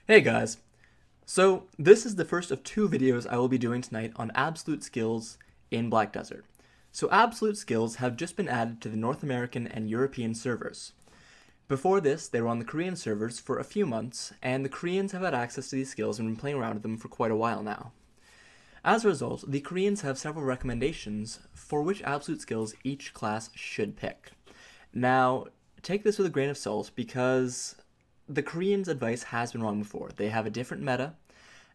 Hey guys, so this is the first of two videos I will be doing tonight on absolute skills in Black Desert. So absolute skills have just been added to the North American and European servers. Before this, they were on the Korean servers for a few months, and the Koreans have had access to these skills and been playing around with them for quite a while now. As a result, the Koreans have several recommendations for which absolute skills each class should pick. Now, take this with a grain of salt because the Koreans' advice has been wrong before. They have a different meta,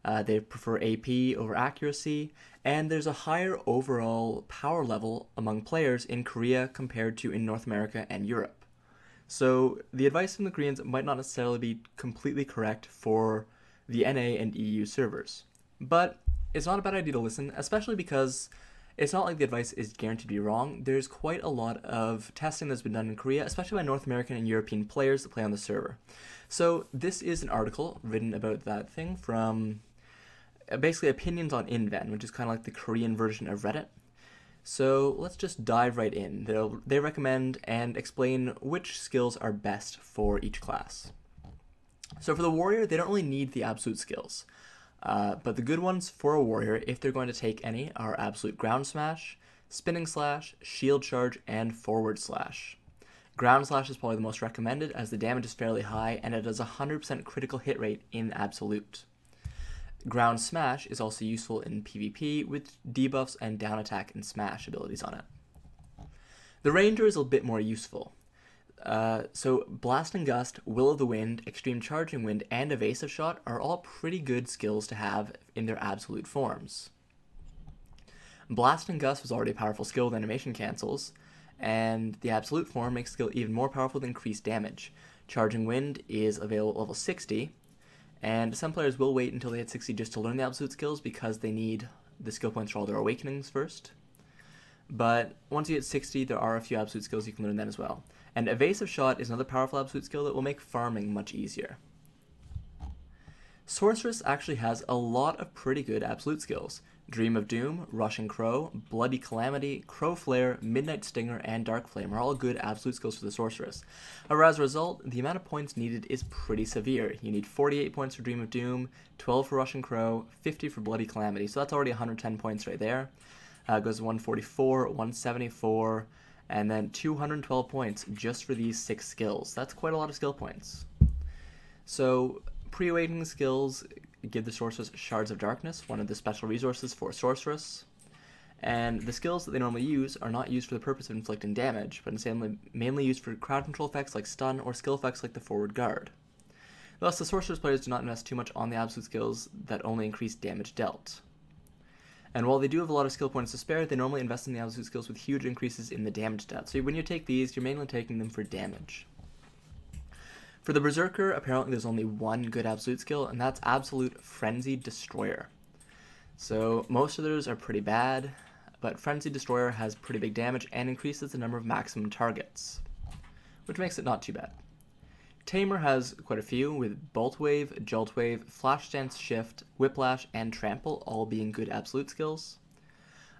they prefer AP over accuracy, and there's a higher overall power level among players in Korea compared to in North America and Europe. So the advice from the Koreans might not necessarily be completely correct for the NA and EU servers. But it's not a bad idea to listen, especially because it's not like the advice is guaranteed to be wrong. There's quite a lot of testing that's been done in Korea, especially by North American and European players that play on the server. So this is an article written about that thing from basically Opinions on Inven, which is kind of like the Korean version of Reddit. So let's just dive right in. They recommend and explain which skills are best for each class. So for the warrior, they don't really need the absolute skills. But the good ones for a warrior, if they're going to take any, are absolute ground smash, spinning slash, shield charge, and forward slash. Ground slash is probably the most recommended as the damage is fairly high and it has a 100% critical hit rate in absolute. Ground smash is also useful in PvP with debuffs and down attack and smash abilities on it. The ranger is a bit more useful. So Blasting Gust, Will of the Wind, Extreme Charging Wind, and Evasive Shot are all pretty good skills to have in their absolute forms. Blasting Gust was already a powerful skill with animation cancels, and the absolute form makes the skill even more powerful with increased damage. Charging Wind is available at level 60, and some players will wait until they hit 60 just to learn the absolute skills because they need the skill points for all their awakenings first. But once you hit 60, there are a few absolute skills you can learn then as well. And Evasive Shot is another powerful absolute skill that will make farming much easier. Sorceress actually has a lot of pretty good absolute skills. Dream of Doom, Rushing Crow, Bloody Calamity, Crow Flare, Midnight Stinger, and Dark Flame are all good absolute skills for the Sorceress. However, as a result, the amount of points needed is pretty severe. You need 48 points for Dream of Doom, 12 for Rushing Crow, 50 for Bloody Calamity, so that's already 110 points right there. It goes to 144, 174, and then 212 points just for these 6 skills. That's quite a lot of skill points. So, pre-awakening skills give the Sorceress Shards of Darkness, one of the special resources for Sorceress. And the skills that they normally use are not used for the purpose of inflicting damage, but instead mainly used for crowd control effects like stun or skill effects like the forward guard. Thus, the Sorceress players do not invest too much on the absolute skills that only increase damage dealt. And while they do have a lot of skill points to spare, they normally invest in the absolute skills with huge increases in the damage stats. So when you take these, you're mainly taking them for damage. For the Berserker, apparently there's only one good absolute skill, and that's Absolute Frenzied Destroyer. So most of those are pretty bad, but Frenzied Destroyer has pretty big damage and increases the number of maximum targets, which makes it not too bad. Tamer has quite a few, with Bolt Wave, Jolt Wave, Flash Dance Shift, Whiplash, and Trample all being good absolute skills.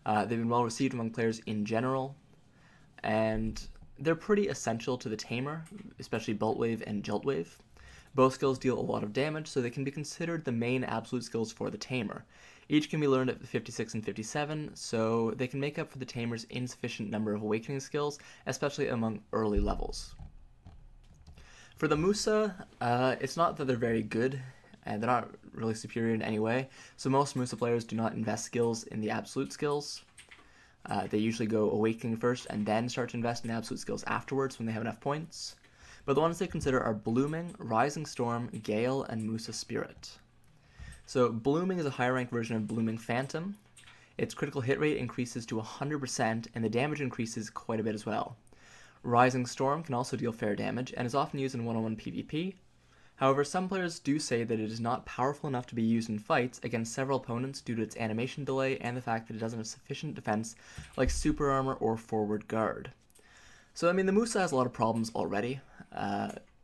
They've been well received among players in general, and they're pretty essential to the Tamer, especially Bolt Wave and Jolt Wave. Both skills deal a lot of damage, so they can be considered the main absolute skills for the Tamer. Each can be learned at 56 and 57, so they can make up for the Tamer's insufficient number of awakening skills, especially among early levels. For the Musa, it's not that they're very good, and they're not really superior in any way, so most Musa players do not invest skills in the absolute skills. They usually go Awakening first and then start to invest in the absolute skills afterwards when they have enough points. But the ones they consider are Blooming, Rising Storm, Gale, and Musa Spirit. So Blooming is a higher ranked version of Blooming Phantom. Its critical hit rate increases to 100% and the damage increases quite a bit as well. Rising Storm can also deal fair damage and is often used in one-on-one PvP. However, some players do say that it is not powerful enough to be used in fights against several opponents due to its animation delay and the fact that it doesn't have sufficient defense like super armor or forward guard. So I mean, the Musa has a lot of problems already.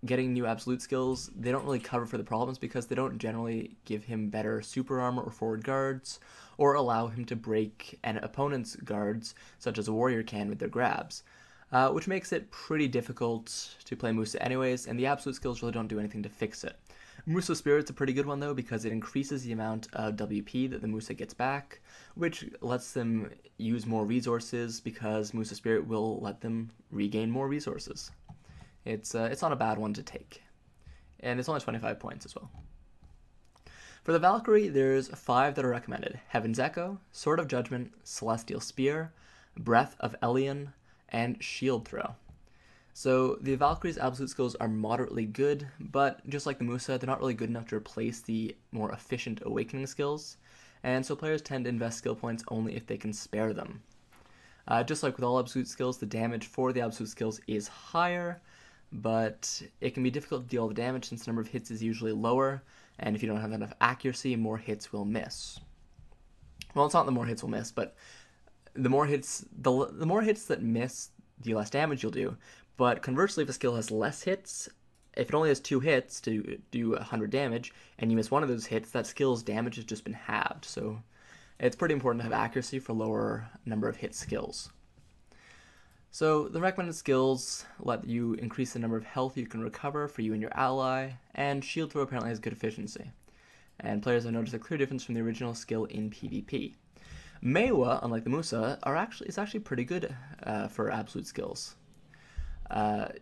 Getting new absolute skills, they don't really cover for the problems because they don't generally give him better super armor or forward guards, or allow him to break an opponent's guards, such as a warrior can with their grabs. Which makes it pretty difficult to play Musa anyways, and the absolute skills really don't do anything to fix it. Musa Spirit's a pretty good one though because it increases the amount of WP that the Musa gets back, which lets them use more resources because Musa Spirit will let them regain more resources. It's not a bad one to take. And it's only 25 points as well. For the Valkyrie, there's 5 that are recommended. Heaven's Echo, Sword of Judgment, Celestial Spear, Breath of Elion, and Shield Throw. So the Valkyrie's absolute skills are moderately good, but just like the Musa, they're not really good enough to replace the more efficient awakening skills, and so players tend to invest skill points only if they can spare them. Just like with all absolute skills, the damage for the absolute skills is higher, but it can be difficult to deal all the damage since the number of hits is usually lower, and if you don't have enough accuracy, more hits will miss. Well, it's not the more hits will miss, but the more hits that miss, the less damage you'll do. But conversely, if a skill has less hits, if it only has 2 hits to do 100 damage, and you miss one of those hits, that skill's damage has just been halved. So it's pretty important to have accuracy for lower number of hit skills. So the recommended skills let you increase the number of health you can recover for you and your ally, and Shield Throw apparently has good efficiency. And players have noticed a clear difference from the original skill in PvP. Mei-Hua, unlike the Musa, is actually pretty good for absolute skills.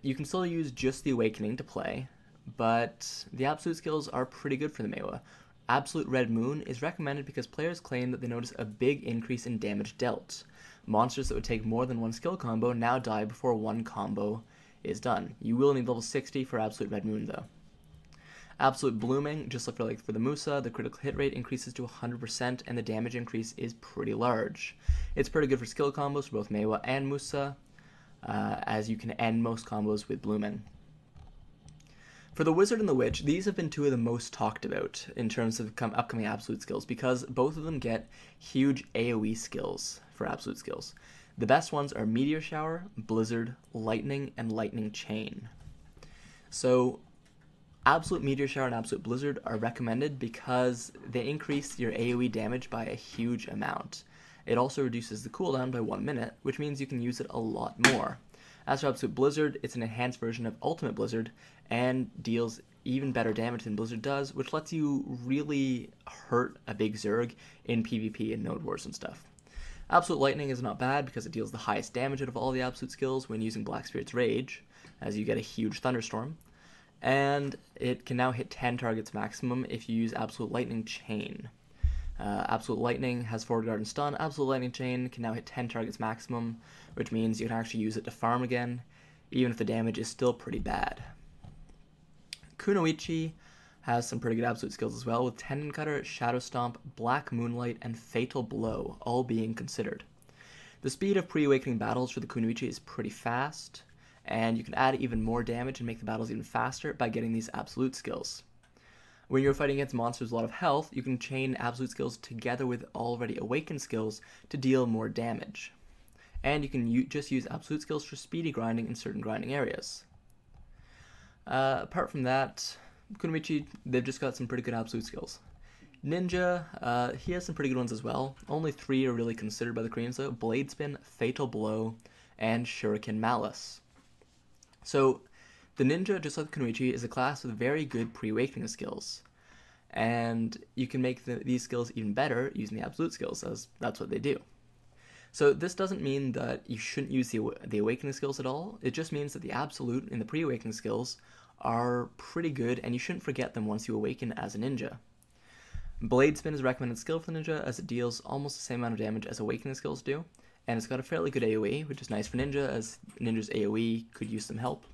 You can still use just the Awakening to play, but the absolute skills are pretty good for the Mei-Hua. Absolute Red Moon is recommended because players claim that they notice a big increase in damage dealt. Monsters that would take more than one skill combo now die before one combo is done. You will need level 60 for Absolute Red Moon though. Absolute Blooming, just like for the Musa, the critical hit rate increases to 100% and the damage increase is pretty large. It's pretty good for skill combos for both Mei-Hua and Musa, as you can end most combos with Blooming. For the Wizard and the Witch, these have been 2 of the most talked about in terms of upcoming absolute skills because both of them get huge AoE skills for absolute skills. The best ones are Meteor Shower, Blizzard, Lightning, and Lightning Chain. So Absolute Meteor Shower and Absolute Blizzard are recommended because they increase your AoE damage by a huge amount. It also reduces the cooldown by 1 minute, which means you can use it a lot more. As for Absolute Blizzard, it's an enhanced version of Ultimate Blizzard and deals even better damage than Blizzard does, which lets you really hurt a big Zerg in PvP and Node Wars and stuff. Absolute Lightning is not bad because it deals the highest damage out of all the absolute skills when using Black Spirit's Rage, as you get a huge thunderstorm. And it can now hit 10 targets maximum if you use Absolute Lightning Chain. Absolute Lightning has Forward Guard and Stun. Absolute Lightning Chain can now hit 10 targets maximum, which means you can actually use it to farm again, even if the damage is still pretty bad. Kunoichi has some pretty good absolute skills as well, with Tendon Cutter, Shadow Stomp, Black Moonlight, and Fatal Blow all being considered. The speed of pre-awakening battles for the Kunoichi is pretty fast, and you can add even more damage and make the battles even faster by getting these absolute skills. When you're fighting against monsters with a lot of health, you can chain absolute skills together with already awakened skills to deal more damage. And you can just use absolute skills for speedy grinding in certain grinding areas. Apart from that, Kunoichi, they've just got some pretty good absolute skills. Ninja, he has some pretty good ones as well. Only 3 are really considered by the Koreans though: Blade Spin, Fatal Blow, and Shuriken Malice. So, the Ninja, just like Kunoichi, is a class with very good pre-awakening skills. And you can make these skills even better using the absolute skills, as that's what they do. So this doesn't mean that you shouldn't use the awakening skills at all. It just means that the absolute and the pre-awakening skills are pretty good, and you shouldn't forget them once you awaken as a ninja. Blade Spin is a recommended skill for the ninja, as it deals almost the same amount of damage as awakening skills do, and it's got a fairly good AoE, which is nice for ninja, as ninja's AoE could use some help,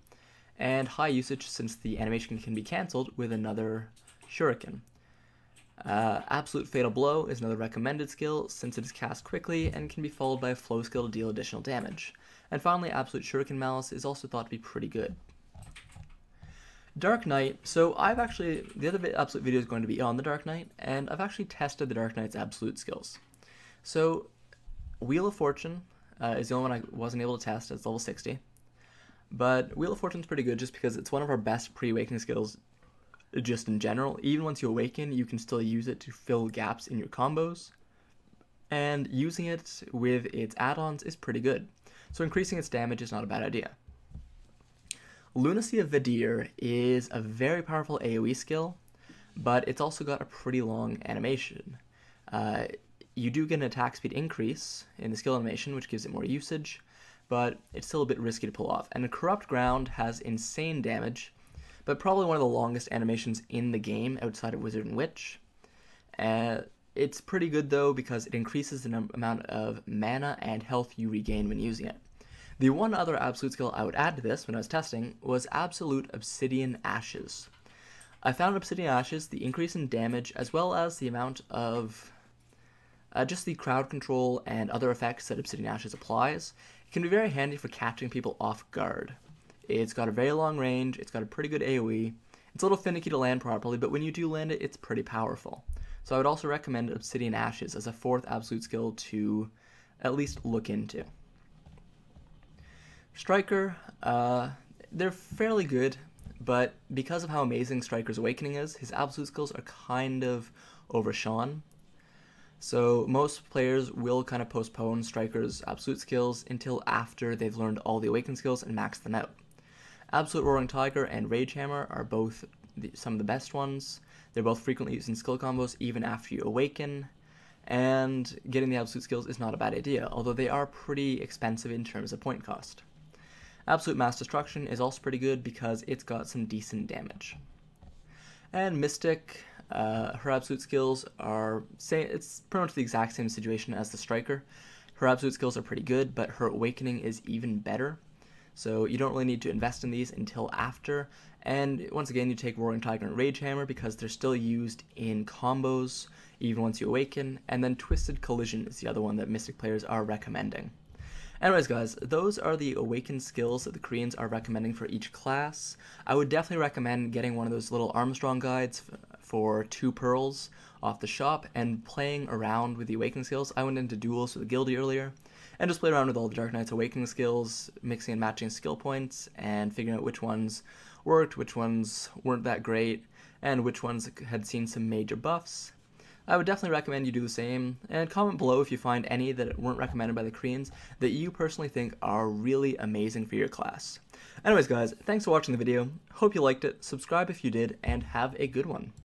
and high usage since the animation can be cancelled with another shuriken. Absolute Fatal Blow is another recommended skill since it is cast quickly and can be followed by a flow skill to deal additional damage. And finally, Absolute Shuriken Malice is also thought to be pretty good. Dark Knight, so the other absolute video is going to be on the Dark Knight, and I've actually tested the Dark Knight's absolute skills. So, Wheel of Fortune is the only one I wasn't able to test, it's level 60. But Wheel of Fortune is pretty good just because it's one of our best pre-awakening skills just in general. Even once you awaken, you can still use it to fill gaps in your combos. And using it with its add-ons is pretty good. So increasing its damage is not a bad idea. Lunacy of Vedere is a very powerful AoE skill. but it's also got a pretty long animation. You do get an attack speed increase in the skill animation, which gives it more usage, but it's still a bit risky to pull off. And the Corrupt Ground has insane damage, but probably one of the longest animations in the game outside of Wizard and Witch. It's pretty good though because it increases the amount of mana and health you regain when using it. The one other absolute skill I would add to this when I was testing was Absolute Obsidian Ashes. I found Obsidian Ashes, the increase in damage, as well as the amount of just the crowd control and other effects that Obsidian Ashes applies, it can be very handy for catching people off guard. It's got a very long range, it's got a pretty good AoE, it's a little finicky to land properly, but when you do land it, it's pretty powerful. So I would also recommend Obsidian Ashes as a fourth absolute skill to at least look into. Striker, they're fairly good, but because of how amazing Striker's Awakening is, his absolute skills are kind of overshone. So most players will kind of postpone Striker's absolute skills until after they've learned all the Awakened skills and maxed them out. Absolute Roaring Tiger and Rage Hammer are both some of the best ones. They're both frequently used in skill combos even after you awaken, and getting the absolute skills is not a bad idea, although they are pretty expensive in terms of point cost. Absolute Mass Destruction is also pretty good because it's got some decent damage. And Mystic, her absolute skills are, it's pretty much the exact same situation as the Striker. Her absolute skills are pretty good, but her Awakening is even better. So you don't really need to invest in these until after. And once again, you take Roaring Tiger and Rage Hammer because they're still used in combos even once you awaken. And then Twisted Collision is the other one that Mystic players are recommending. Anyways guys, those are the awakened skills that the Koreans are recommending for each class. I would definitely recommend getting one of those little Armstrong guides for 2 pearls off the shop and playing around with the awakening skills. I went into duels with the Guildie earlier and just played around with all the Dark Knight's awakening skills, mixing and matching skill points and figuring out which ones worked, which ones weren't that great, and which ones had seen some major buffs. I would definitely recommend you do the same, and comment below if you find any that weren't recommended by the Koreans that you personally think are really amazing for your class. Anyways guys, thanks for watching the video, hope you liked it, subscribe if you did, and have a good one.